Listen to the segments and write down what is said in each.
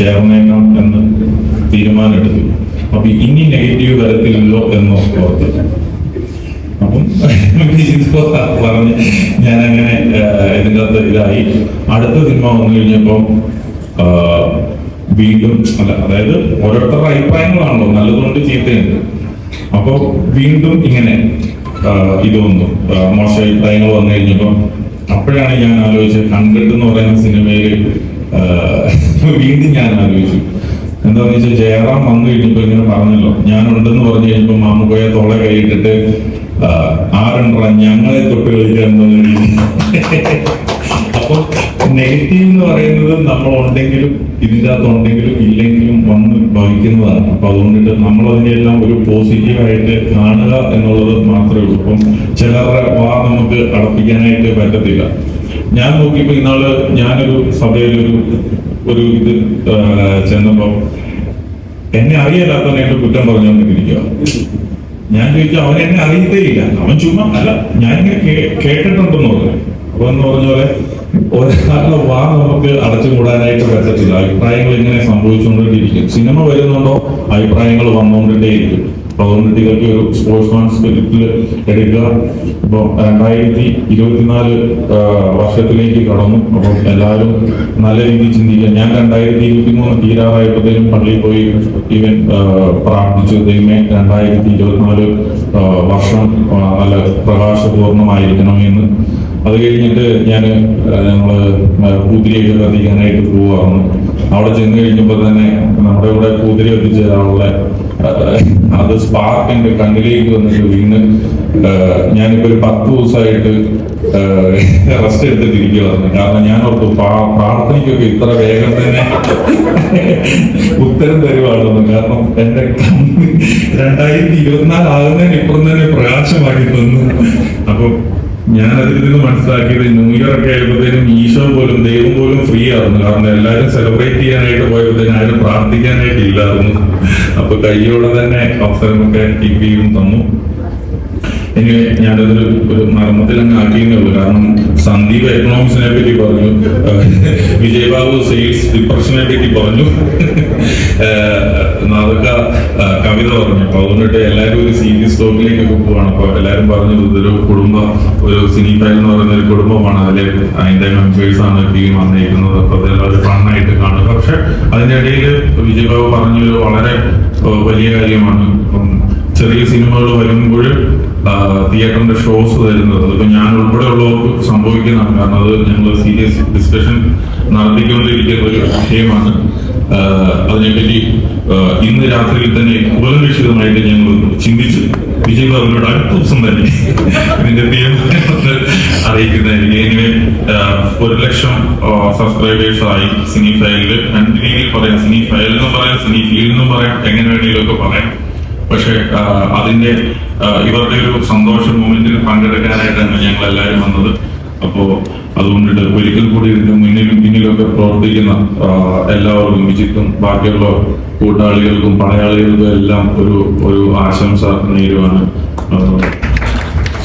ചേർന്നേക്കാം എന്ന് തീരുമാനമെടുത്തു. അപ്പൊ ഇനി നെഗറ്റീവ് തരത്തിലല്ലോ എന്ന് ഓർത്ത് അപ്പം പറഞ്ഞ് ഞാൻ അങ്ങനെ ഇതിൻ്റെ അകത്ത് ഇതായി. അടുത്ത സിനിമ വന്നു കഴിഞ്ഞപ്പോൾ വീണ്ടും അതായത് ഓരോരുത്തരുടെ അഭിപ്രായങ്ങളാണല്ലോ, നല്ലതുകൊണ്ട് ചീത്തയുണ്ട്. അപ്പോൾ വീണ്ടും ഇങ്ങനെ ഇത് വന്നു, മോശം അഭിപ്രായങ്ങൾ വന്നു കഴിഞ്ഞപ്പം അപ്പോഴാണ് ഞാൻ ആലോചിച്ചത്, കൺകെട്ട് എന്ന് പറയുന്ന സിനിമയിൽ വീണ്ടും ഞാൻ ആലോചിച്ചു. എന്താണെന്ന് വെച്ചാൽ ജയറാം വന്നു കഴിഞ്ഞപ്പോൾ ഇങ്ങനെ പറഞ്ഞല്ലോ, ഞാനുണ്ടെന്ന് പറഞ്ഞു കഴിഞ്ഞപ്പോൾ മാമുക്കോയെ തോളെ കൈയിട്ടിട്ട് ആരുണ്ടോ ഞങ്ങളെ തൊട്ട് കളിക്കാൻ തോന്നി. അപ്പൊ നെഗറ്റീവ് എന്ന് പറയുന്നത് നമ്മളുണ്ടെങ്കിലും ഇതിൻ്റെ അകത്തുണ്ടെങ്കിലും ഇല്ലെങ്കിലും വന്ന് ഭവിക്കുന്നതാണ്. അപ്പൊ അതുകൊണ്ടിട്ട് നമ്മളതിനെല്ലാം ഒരു പോസിറ്റീവായിട്ട് കാണുക എന്നുള്ളത് മാത്രമേ ഉള്ളൂ. അപ്പം ചിലരുടെ നമുക്ക് അടപ്പിക്കാനായിട്ട് പറ്റത്തില്ല. ഞാൻ നോക്കിയപ്പോ ഇന്നാള് ഞാനൊരു സഭയിലൊരു ഇത് ചെന്നപ്പോ എന്നെ അറിയില്ലാത്തവനായിട്ട് കുറ്റം പറഞ്ഞുകൊണ്ടിരിക്കുക. ഞാൻ ചോദിച്ചു, അവൻ എന്നെ അറിയത്തേ ഇല്ല, അവൻ ചുമ്മാ അല്ല, ഞാനിങ്ങനെ കേട്ടിട്ടുണ്ടെന്ന് പറഞ്ഞു. അപ്പൊ എന്ന് പറഞ്ഞ പോലെ ഒരാളുടെ നമുക്ക് അടച്ചുകൂടാനായിട്ട് പറ്റത്തില്ല. അഭിപ്രായങ്ങൾ ഇങ്ങനെ സംഭവിച്ചുകൊണ്ടിരിക്കും. സിനിമ വരുന്നുണ്ടോ അഭിപ്രായങ്ങൾ വന്നുകൊണ്ടിട്ടേയിരിക്കും. അപ്പൊ അതുകൊണ്ട് ഇതൊക്കെ ഒരു സ്പോർട്സ്മാൻ സ്പിരിറ്റിൽ എടുക്കുക. ഇപ്പൊ 2024 വർഷത്തിലേക്ക് കടന്നു. അപ്പം എല്ലാവരും നല്ല രീതിയിൽ ചിന്തിക്കുക. ഞാൻ 2023 തീരാറായപ്പോഴത്തേനും പള്ളിയിൽ പോയി ഈവൻ പ്രാർത്ഥിച്ചു, ദൈവമേ 2024 വർഷം നല്ല പ്രകാശപൂർണമായിരിക്കണമെന്ന്. അത് കഴിഞ്ഞിട്ട് ഞങ്ങള് പൂത്തിരിയൊക്കെ കത്തിക്കാനായിട്ട് പോവാറുണ്ട്. അവിടെ ചെന്ന് കഴിഞ്ഞപ്പോൾ തന്നെ നമ്മുടെ ഇവിടെ പൂത്തിരി കത്തിച്ച ഒരാളുടെ അത് സ്പാർക്ക് എന്റെ കണ്ണിലേക്ക് വന്നിട്ട് വീണ് ഞാനിപ്പോ ഒരു 10 ദിവസമായിട്ട് റെസ്റ്റ് എടുത്തിട്ടിരിക്കുകയായിരുന്നു. കാരണം ഞാൻ ഓർത്തു പ്രാർത്ഥനയ്ക്കൊക്കെ ഇത്ര വേഗം തന്നെ ഉത്തരം തരുവാണെന്ന്. കാരണം എന്റെ കണ്ണ് 2024 ആകുന്നതിന് ഇപ്പുറം തന്നെ പ്രകാശമാക്കി തന്നു. അപ്പൊ ഞാൻ അതിൽ നിന്ന് മനസ്സിലാക്കിയത്, ന്യൂ ഇയർ ഒക്കെ ആയപ്പോഴത്തേനും ഈശോ പോലും ദൈവം പോലും ഫ്രീ ആയിരുന്നു. കാരണം എല്ലാവരും സെലിബ്രേറ്റ് ചെയ്യാനായിട്ട് പോയപ്പോഴത്തേനും ആരും പ്രാർത്ഥിക്കാനായിട്ട് ഇല്ലായിരുന്നു. അപ്പൊ കയ്യോടെ തന്നെ അവസരമൊക്കെ ടിവിയും തന്നു. ഇനി ഞാനതൊരു മർമ്മത്തിൽ അങ്ങ് ആക്കിയേ ഉള്ളൂ. കാരണം സന്ദീപ് എക്കണോമിക്സിനെ പറ്റി പറഞ്ഞു, വിജയബാബു സെയിൽസ് ഡിപ്രഷനെ പറ്റി പറഞ്ഞു, അതൊക്കെ കവിത പറഞ്ഞു. അപ്പൊ അതുകൊണ്ടിട്ട് എല്ലാവരും ഒരു സീരിയസ് ടോക്കിലേക്കൊക്കെ പോവാണ്. അപ്പൊ എല്ലാവരും പറഞ്ഞു ഇതൊരു കുടുംബം, ഒരു സിനിഫൈൽ എന്ന് പറയുന്ന ഒരു കുടുംബമാണ്, അതിന്റെ മെമ്പേഴ്സ് ആണ് ടീം വന്നിരിക്കുന്നത്. അപ്പൊ അതെല്ലാം ഒരു ഫണ്ണായിട്ട് കാണുക. പക്ഷെ അതിന്റെ ഇടയിൽ വിജയബാബു പറഞ്ഞൊരു വളരെ വലിയ കാര്യമാണ്, ചെറിയ സിനിമകൾ വരുമ്പോൾ തിയേറ്ററിന്റെ ഷോസ് തരുന്നത്. അതിപ്പോ ഞാൻ ഉൾപ്പെടെ ഉള്ളവർക്ക് സംഭവിക്കുന്നതാണ്. കാരണം അത് ഞങ്ങൾ സീരിയസ് ഡിസ്കഷൻ നടത്തിക്കൊണ്ടിരിക്കുന്ന ഒരു വിഷയമാണ്. അതിനെപ്പറ്റി ഇന്ന് രാത്രിയിൽ തന്നെ ഉപലക്ഷിതമായിട്ട് ഞങ്ങൾ ചിന്തിച്ചു. വിജയ് ബാബുവിനോട് അടുത്ത ദിവസം തന്നെ ഇതിന്റെ തീരുമാനങ്ങൾ അറിയിക്കുന്നതായിരിക്കും. ഇങ്ങനെ 1 ലക്ഷം സബ്സ്ക്രൈബേഴ്സ് ആയി സിനിഫൈലില്. 2 രീതിയിൽ പറയാം, സിനിഫൈൽ എന്നും പറയാം, സിനിഫീൽ എന്നും പറയാം, എങ്ങനെ വേണമെങ്കിലൊക്കെ പറയാം. പക്ഷെ അതിന്റെ ഇവരുടെ ഒരു സന്തോഷ മൊമെന്റിൽ പങ്കെടുക്കാനായിട്ടാണ് ഞങ്ങൾ എല്ലാവരും വന്നത്. അപ്പോ അതുകൊണ്ടിട്ട് ഒരിക്കൽ കൂടി ഇതിന്റെ മുന്നിലും പിന്നിലൊക്കെ പ്രവർത്തിക്കുന്ന എല്ലാവർക്കും, വിജിത്തും ബാക്കിയുള്ള കൂട്ടാളികൾക്കും പടയാളികൾക്കും എല്ലാം ഒരു ആശംസ നേരുവാണ്.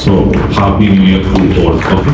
So happy new year to all. Okay.